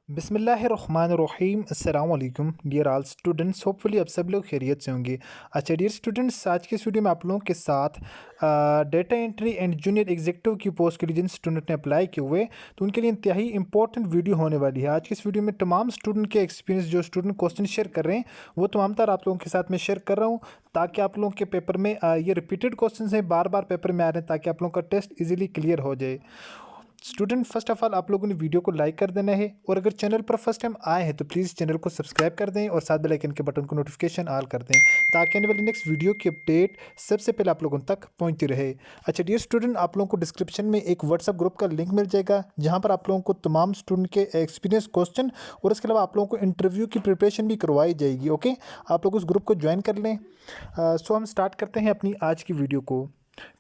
बिस्मिल्लाहिर्रहमानिर्रहीम अस्सलाम वालेकुम डियर ऑल स्टूडेंट्स। होपफुली अब सब लोग खैरियत से होंगे। अच्छा डियर स्टूडेंट्स, आज के इस वीडियो में आप लोगों के साथ data entry and junior executive की पोस्ट के लिए जिन स्टूडेंट ने अप्लाई किए हुए, तो उनके लिए इंतहाई इंपॉर्टेंट वीडियो होने वाली है। आज की इस वीडियो में तमाम स्टूडेंट के एक्सपीरियंस, जो स्टूडेंट क्वेश्चन शेयर कर रहे हैं, वो तमाम तर आप लोगों के साथ में शेयर कर रहा हूँ, ताकि आप लोगों के पेपर में ये रिपीटेड क्वेश्चन हैं, बार बार पेपर में आ रहे हैं, ताकि आप लोगों का टेस्ट ईजिली क्लियर हो जाए। स्टूडेंट, फर्स्ट ऑफ ऑल आप लोगों ने वीडियो को लाइक कर देना है, और अगर चैनल पर फर्स्ट टाइम आए हैं तो प्लीज़ चैनल को सब्सक्राइब कर दें और साथ बेल आइकन के बटन को नोटिफिकेशन ऑल कर दें, ताकि आने वाली नेक्स्ट वीडियो की अपडेट सबसे पहले आप लोगों तक पहुंचती रहे। अच्छा डियर स्टूडेंट, आप लोगों को डिस्क्रिप्शन में एक व्हाट्सअप ग्रुप का लिंक मिल जाएगा, जहाँ पर आप लोगों को तमाम स्टूडेंट के एक्सपीरियंस क्वेश्चन और इसके अलावा आप लोगों को इंटरव्यू की प्रिपरेशन भी करवाई जाएगी। ओके, आप लोग उस ग्रुप को ज्वाइन कर लें। सो हम स्टार्ट करते हैं अपनी आज की वीडियो को।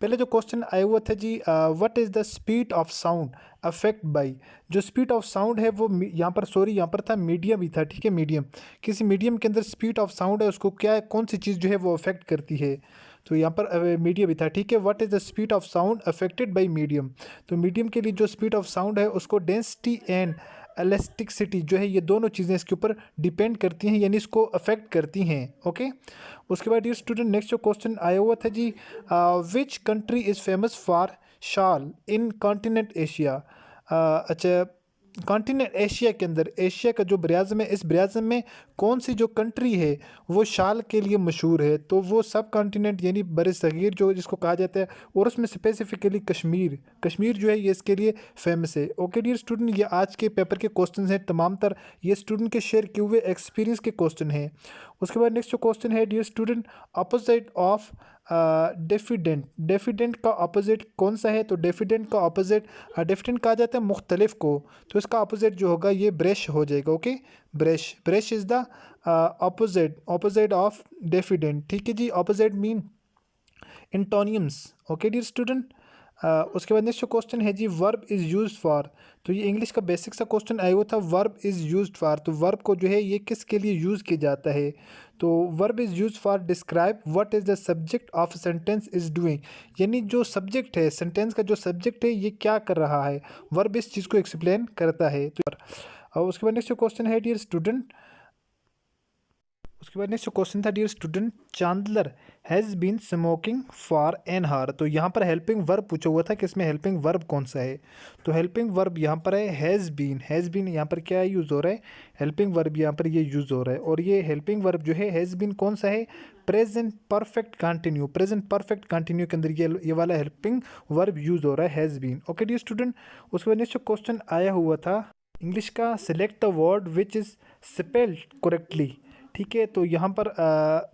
पहले जो क्वेश्चन आया हुआ था जी, what is the speed of sound affect by. जो स्पीड ऑफ साउंड है वो यहाँ पर, यहाँ पर था मीडियम ही था, ठीक है, मीडियम। किसी मीडियम के अंदर स्पीड ऑफ साउंड है, उसको क्या, कौन सी चीज़ जो है वो अफेक्ट करती है, तो यहाँ पर मीडियम ही था, ठीक है। What is the speed of sound affected by medium. तो मीडियम के लिए जो स्पीड ऑफ साउंड है, उसको डेंसिटी एंड इलास्टिसिटी जो है, ये दोनों चीज़ें इसके ऊपर डिपेंड करती हैं, यानी इसको अफेक्ट करती हैं। ओके, उसके बाद ये स्टूडेंट नेक्स्ट जो क्वेश्चन आया हुआ था जी, which country is famous for shawl in continent Asia. अच्छा, कॉन्टिनेंट एशिया के अंदर, एशिया का जो ब्रियाज़म है, इस ब्रियाज़म में कौन सी जो कंट्री है वो शाल के लिए मशहूर है, तो वो सब कॉन्टिनेंट यानी बर सग़ीर जो जिसको कहा जाता है, और उसमें स्पेसिफिकली कश्मीर, कश्मीर जो है ये इसके लिए फेमस है। ओके डियर स्टूडेंट, ये आज के पेपर के क्वेश्चन हैं तमाम तर, ये स्टूडेंट के शेयर किए हुए एक्सपीरियंस के क्वेश्चन हैं। उसके बाद नेक्स्ट जो क्वेश्चन है डियर स्टूडेंट, अपोजिट ऑफ डेफिडेंट। डेफिडेंट का अपोजिट कौन सा है, तो डेफिडेंट का अपोजिट, डेफिडेंट कहा जाता है मुख्तलिफ को, तो इसका अपोजिट जो होगा ये ब्रश हो जाएगा। Okay, brash, brash is the opposite, opposite of diffident, ठीक है जी। Opposite mean antonyms. Okay dear student, उसके बाद नेक्स्ट जो क्वेश्चन है जी, वर्ब इज़ यूज्ड फॉर। तो ये इंग्लिश का बेसिक सा क्वेश्चन आया हुआ था, वर्ब इज़ यूज्ड फॉर, तो वर्ब को जो है ये किसके लिए यूज़ किया जाता है, तो verb is used for describe what is the subject of sentence is doing, यानी जो सब्जेक्ट है, सेंटेंस का जो सब्जेक्ट है ये क्या कर रहा है, वर्ब इस चीज़ को एक्सप्लेन करता है। तो उसके बाद नेक्स्ट जो क्वेश्चन है डियर स्टूडेंट, उसके बाद नेक्स्ट क्वेश्चन था dear student, Chandler has been smoking for an hour. तो यहाँ पर हेल्पिंग वर्ब पूछा हुआ था कि इसमें हेल्पिंग वर्ब कौन सा है, तो हेल्पिंग वर्ब यहाँ पर है हैज़ बीन। हैज़ बीन यहाँ पर क्या यूज़ हो रहा है, हेल्पिंग वर्ब यहाँ पर ये यूज़ हो रहा है, और ये हेल्पिंग वर्ब जो है हैज़ बीन कौन सा है, present perfect continue. Present perfect continue के अंदर ये वाला हेल्पिंग वर्ब यूज़ हो रहा है, has been. Okay dear student, उसके बाद नेक्स्ट क्वेश्चन आया हुआ था इंग्लिश का, select the word which is spelled correctly, ठीक है। तो यहाँ पर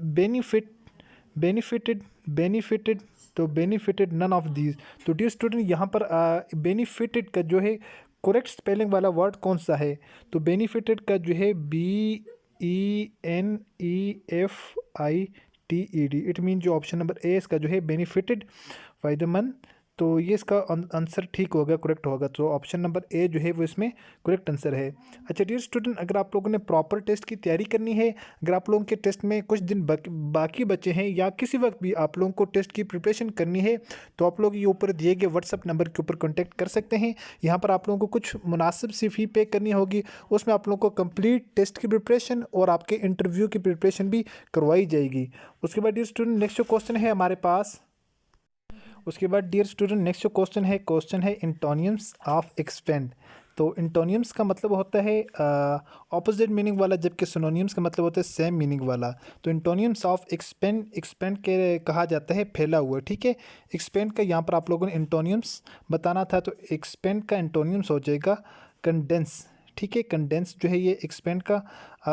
बेनिफिट, बेनिफिटेड, बेनिफिटेड, तो बेनिफिटेड नन ऑफ दीज। तो डियर स्टूडेंट, यहाँ पर बेनिफिटेड का जो है करेक्ट स्पेलिंग वाला वर्ड कौन सा है, तो बेनिफिटेड का जो है BENEFITED, इट मीन जो ऑप्शन नंबर ए इसका जो है बेनिफिटेड, फ़ायदेमंद, तो ये इसका आंसर ठीक होगा, करेक्ट होगा, तो ऑप्शन नंबर ए जो है वो इसमें करेक्ट आंसर है। अच्छा डियर स्टूडेंट, अगर आप लोगों ने प्रॉपर टेस्ट की तैयारी करनी है, अगर आप लोगों के टेस्ट में कुछ दिन बाकी बचे हैं, या किसी वक्त भी आप लोगों को टेस्ट की प्रिपरेशन करनी है, तो आप लोग ये ऊपर दिए गए व्हाट्सअप नंबर के ऊपर कॉन्टैक्ट कर सकते हैं। यहाँ पर आप लोगों को कुछ मुनासिब सी फ़ी पे करनी होगी, उसमें आप लोगों को कंप्लीट टेस्ट की प्रिपरेशन और आपके इंटरव्यू की प्रिपरेशन भी करवाई जाएगी। उसके बाद डियर स्टूडेंट नेक्स्ट जो क्वेश्चन है हमारे पास, उसके बाद डियर स्टूडेंट नेक्स्ट जो क्वेश्चन है इंटोनियम्स ऑफ एक्सपेंड। तो इंटोनियम्स का मतलब होता है ऑपोजिट मीनिंग वाला, जबकि सिनोनियम्स का मतलब होता है सेम मीनिंग वाला। तो इंटोनियम्स ऑफ एक्सपेंड, एक्सपेंड के कहा जाता है फैला हुआ, ठीक है। एक्सपेंड का यहाँ पर आप लोगों ने इंटोनियम्स बताना था, तो एक्सपेंड का इंटोनियम्स हो जाएगा कंडेंस, ठीक है। कंडेंस जो है ये एक्सपेंड का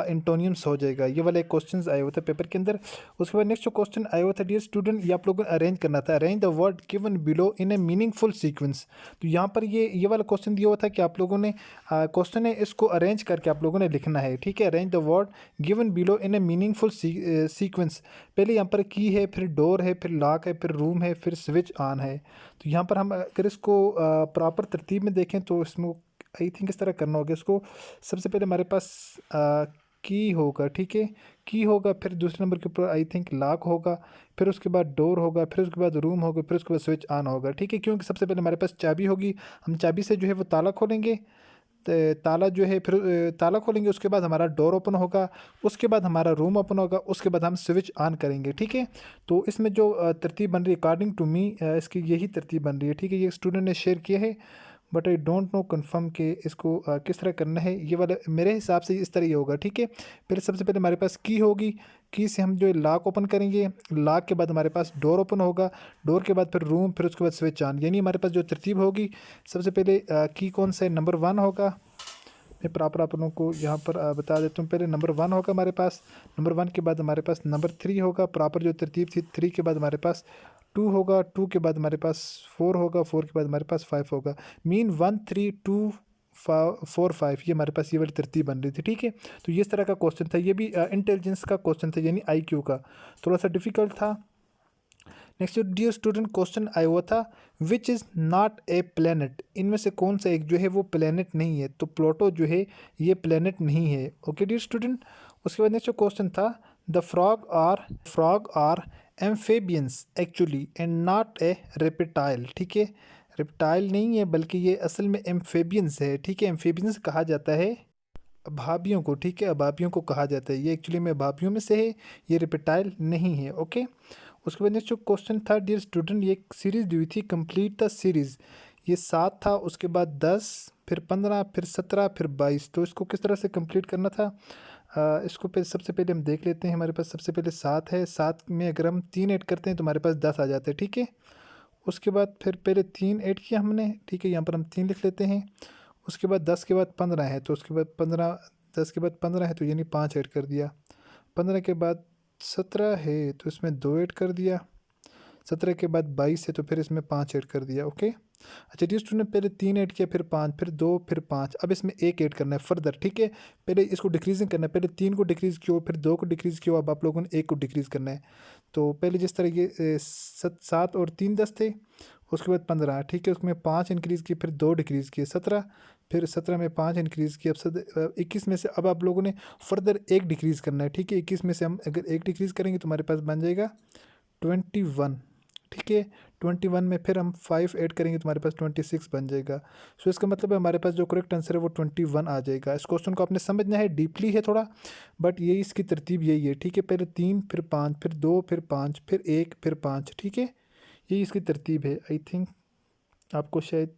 इंटोनियम्स हो जाएगा। ये वाले क्वेश्चंस आए हुए थे पेपर के अंदर। उसके बाद नेक्स्ट जो क्वेश्चन आया हुआ था डियर स्टूडेंट, ये आप लोगों ने अरेंज करना था, arrange the word given below in A meaningful sequence. तो यहाँ पर ये वाला क्वेश्चन दिया हुआ था कि आप लोगों ने क्वेश्चन है इसको अरेंज करके आप लोगों ने लिखना है, ठीक है। Arrange the word given below in A meaningful sequence. पहले यहाँ पर की है, फिर डोर है, फिर लॉक है, फिर रूम है, फिर स्विच ऑन है। तो यहाँ पर हम अगर इसको प्रॉपर तरतीब में देखें, तो इसमें आई थिंक इस तरह करना होगा। इसको सबसे पहले हमारे पास की होगा, ठीक है, की होगा, फिर दूसरे नंबर के ऊपर आई थिंक लॉक होगा, फिर उसके बाद डोर होगा, फिर उसके बाद रूम होगा, फिर उसके बाद स्विच ऑन होगा, ठीक है। क्योंकि सबसे पहले हमारे पास चाबी होगी, हम चाबी से जो है वो ताला खोलेंगे, ताला जो है, फिर ताला खोलेंगे, उसके बाद हमारा डोर ओपन होगा, उसके बाद हमारा रूम ओपन होगा, उसके बाद हम स्विच ऑन करेंगे। ठीक है, तो इसमें जो तरतीब बन रही है अकॉर्डिंग टू मी, इसकी यही तरतीब बन रही है। ठीक है, ये स्टूडेंट ने शेयर किया है, but I don't know confirm कि इसको किस तरह करना है। ये वाला मेरे हिसाब से इस तरह ही होगा। ठीक है, फिर सबसे पहले हमारे पास की होगी, की से हम जो लॉक ओपन करेंगे, लॉक के बाद हमारे पास डोर ओपन होगा, डोर के बाद फिर रूम, फिर उसके बाद स्विच ऑन। यानी हमारे पास जो तरतीब होगी, सबसे पहले की कौन सा है, नंबर 1 होगा। मैं प्रॉपर आप लोगों को यहाँ पर बता देता हूँ। पहले नंबर 1 होगा हमारे पास, नंबर 1 के बाद हमारे पास नंबर 3 होगा, प्रॉपर जो तरतीब थी। 3 के बाद हमारे पास 2 होगा, 2 के बाद हमारे पास 4 होगा, 4 के बाद हमारे पास 5 होगा। मीन 1 3 2 4 5, ये हमारे पास ये वाली तरतीब बन रही थी। ठीक है, तो ये इस तरह का क्वेश्चन था। ये भी इंटेलिजेंस का क्वेश्चन था, यानी IQ का, थोड़ा सा डिफिकल्ट था। नेक्स्ट डियर स्टूडेंट, क्वेश्चन आया हुआ था which is not a planet, इनमें से कौन सा एक जो है वो प्लेनेट नहीं है। तो प्लूटो जो है ये प्लेनेट नहीं है। ओके डियर स्टूडेंट, उसके बाद नेक्स्ट जो क्वेश्चन था, the frog are amphibians actually and not a reptile. ठीक है, रेप्टाइल नहीं है बल्कि ये असल में एम्फेबियंस है। ठीक है, एम्फेबियंस कहा जाता है अभाबियों को। ठीक है, अभाबियों को कहा जाता है, ये एक्चुअली में अभाबियों में से है, ये रेप्टाइल नहीं है। ओके, उसके बाद नेक्स्ट जो क्वेश्चन था डियर स्टूडेंट, ये सीरीज़ दी हुई थी, कंप्लीट द सीरीज़। ये 7 था, उसके बाद 10, फिर 15, फिर 17, फिर 22। तो इसको किस तरह से कंप्लीट करना था, इसको पे सबसे पहले हम देख लेते हैं। हमारे पास सबसे पहले 7 है, 7 में अगर हम 3 ऐड करते हैं तो हमारे पास 10 आ जाते हैं। ठीक है, उसके बाद फिर पहले 3 ऐड किया हमने। ठीक है, यहाँ पर हम 3 लिख लेते हैं। उसके बाद 10 के बाद 15 है, तो उसके बाद 15, 10 के बाद 15 है तो यानी 5 ऐड कर दिया। 15 के बाद 17 है तो इसमें 2 ऐड कर दिया। 17 के बाद 22 है तो फिर इसमें 5 ऐड कर दिया। ओके, अच्छा जी स्टूडेंट, पहले 3 ऐड किया, फिर 5, फिर 2, फिर 5। अब इसमें 1 ऐड करना है फर्दर। ठीक है, पहले इसको डिक्रीजिंग करना है, पहले 3 को डिक्रीज़ किया, फिर 2 को डिक्रीज़ किया, अब आप लोगों ने 1 को डिक्रीज़ करना है। तो पहले जिस तरह ये 7 और 3 10 थे, उसके बाद 15। ठीक है, उसमें 5 इंक्रीज़ किए, फिर 2 डिक्रीज़ किए, 17, फिर 17 में 5 इंक्रीज़ किया। अब 21 में से अब आप लोगों ने फर्दर 1 डिक्रीज़ करना है। ठीक है, 21 में से हम अगर 1 डिक्रीज़ करेंगे तो हमारे पास बन जाएगा 21। ठीक है, 21 में फिर हम 5 ऐड करेंगे तो हमारे पास 26 बन जाएगा। सो इसका मतलब है हमारे पास जो करेक्ट आंसर है वो 21 आ जाएगा। इस क्वेश्चन को आपने समझना है, डीपली है थोड़ा, बट यही इसकी तरतीब यही है। ठीक है, पहले 3, फिर 5, फिर 2, फिर 5, फिर 1, फिर 5। ठीक है, यही इसकी तरतीब है। आई थिंक आपको शायद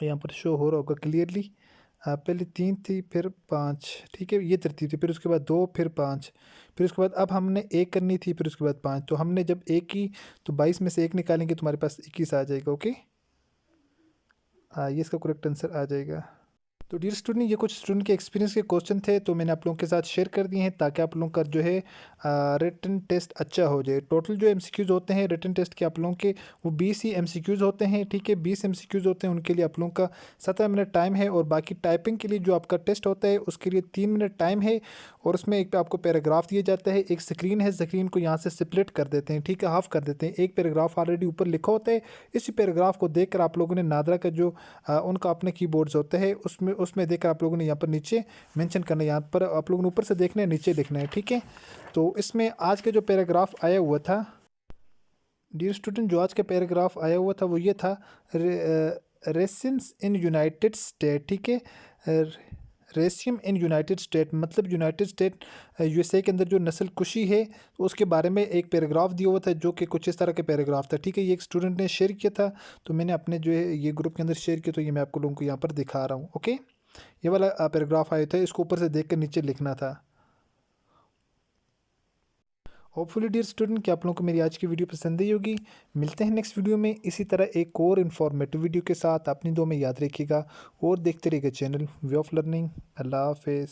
यहाँ पर शो हो रहा होगा क्लियरली। पहले 3 थी, फिर 5। ठीक है, ये तरतीब थी, फिर उसके बाद 2, फिर 5, फिर उसके बाद अब हमने 1 करनी थी, फिर उसके बाद 5। तो हमने जब 1 की तो 22 में से 1 निकालेंगे तो हमारे पास 21 आ जाएगा। ओके, ये इसका करेक्ट आंसर आ जाएगा। तो डियर स्टूडेंट, ये कुछ स्टूडेंट के एक्सपीरियंस के क्वेश्चन थे, तो मैंने आप लोगों के साथ शेयर कर दिए हैं ताकि आप लोगों का जो है रिटन टेस्ट अच्छा हो जाए। टोटल जो MCQs होते हैं रिटन टेस्ट के आप लोगों के, वो 20 ही MCQs होते हैं। ठीक है, 20 MCQs होते हैं, उनके लिए आप लोगों का 17 मिनट टाइम है, और बाकी टाइपिंग के लिए जो आपका टेस्ट होता है उसके लिए 3 मिनट टाइम है। और उसमें एक आपको पैराग्राफ दिया जाता है, एक स्क्रीन है, स्क्रीन को यहाँ से स्प्लिट कर देते हैं। ठीक है, हाफ कर देते हैं, एक पैराग्राफ ऑलरेडी ऊपर लिखा होता है। इसी पैराग्राफ को देखकर आप लोगों ने नादरा का जो उनका अपने कीबोर्ड्स होते हैं उसमें देखकर आप लोगों ने यहाँ पर नीचे मेंशन करना है। यहाँ पर आप लोगों ने ऊपर से देखना है, नीचे लिखना है। ठीक है, तो इसमें आज का जो पैराग्राफ आया हुआ था डियर स्टूडेंट, जो आज का पैराग्राफ आया हुआ था वो ये था, रेसिम्स इन यूनाइटेड स्टेट। ठीक है, रेशियम इन यूनाइटेड स्टेट मतलब यूनाइटेड स्टेट USA के अंदर जो नस्ल कुशी है, तो उसके बारे में एक पैराग्राफ दिया हुआ था जो कि कुछ इस तरह का पैराग्राफ था। ठीक है, ये एक स्टूडेंट ने शेयर किया था, तो मैंने अपने जो है ये ग्रुप के अंदर शेयर किया, तो ये मैं आपको लोगों को यहाँ पर दिखा रहा हूँ। ओके, ये वाला पैराग्राफ आया था, इसको ऊपर से देख कर नीचे लिखना था। होपफुली डियर स्टूडेंट कि आप लोगों को मेरी आज की वीडियो पसंद आई होगी। मिलते हैं नेक्स्ट वीडियो में इसी तरह एक और इन्फॉर्मेटिव वीडियो के साथ। अपनी दुआ में याद रखिएगा और देखते रहिएगा चैनल वे ऑफ लर्निंग। अल्लाह हाफिज़।